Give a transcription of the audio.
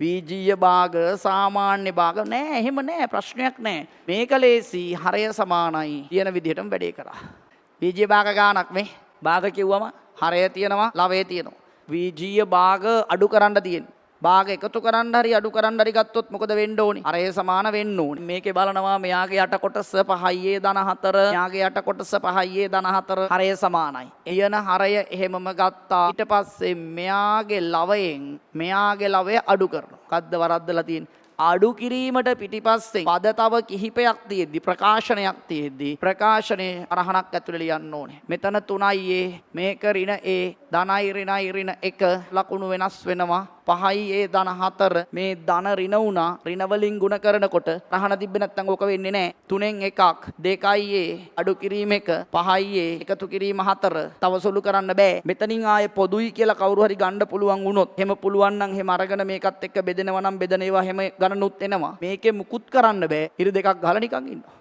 බීජීය භාග සාමාන්‍ය භාග නෑ එහෙම නෑ ප්‍රශ්නයක් නෑ. මේක ලේසි හරය සමානයි කියන විදිහටම වැඩේ කරා. බීජීය භාග ගානක් මේ භාග කිව්වම හරය තියෙනවා ලවය තියෙනවා. බීජීය භාග අඩු කරන්න තියෙනවා. භාග එකතු කරන්න හරි අඩු කරන්න හරි ගත්තොත් මොකද වෙන්න ඕනේ? හරය සමාන වෙන්න ඕනේ. මේකේ බලනවා මෙයාගේ යට කොටස 5යි ධන 4 මෙයාගේ යට කොටස 5යි ධන 4 හරය සමානයි. එයන හරය එහෙමම ගත්තා. ඊට පස්සේ මෙයාගේ ලවයෙන් මෙයාගේ ලවය අඩු කරනවා. මොකද්ද වරද්දලා තියෙන්නේ? අඩු කිරීමට පිටිපස්සේ පද තව කිහිපයක් තියෙද්දි ප්‍රකාශනයක් තියෙද්දි ප්‍රකාශනයේ අරහණක් ඇතුළේ ලියන්න ඕනේ. මෙතන 3යි මේක ඍණ ඒ ධනයි ඍණයි ඍණ 1 ලකුණු වෙනස් වෙනවා. 5යි ධන 4 මේ ධන ඍණ වුණා. ඍණ වලින් ගුණ කරනකොට රහණ තිබ්බේ නැත්නම් ඕක වෙන්නේ නැහැ. 3න් එකක් 2යි අඩු කිරීම 1 5යි එකතු කිරීම 4 තව සුළු කරන්න බෑ. මෙතනින් ආයේ පොදුයි කියලා කවුරු හරි ගන්න පුළුවන් වුණොත් එහෙම පුළුවන් නම් එහෙම අරගෙන මේකත් එක්ක බෙදෙනවා නම් බෙදෙන ඒවා හැම ගණනුත් එනවා. මේකේ මුකුත් කරන්න බෑ. ඉරි දෙකක් ගහලා නිකන් ඉන්නවා.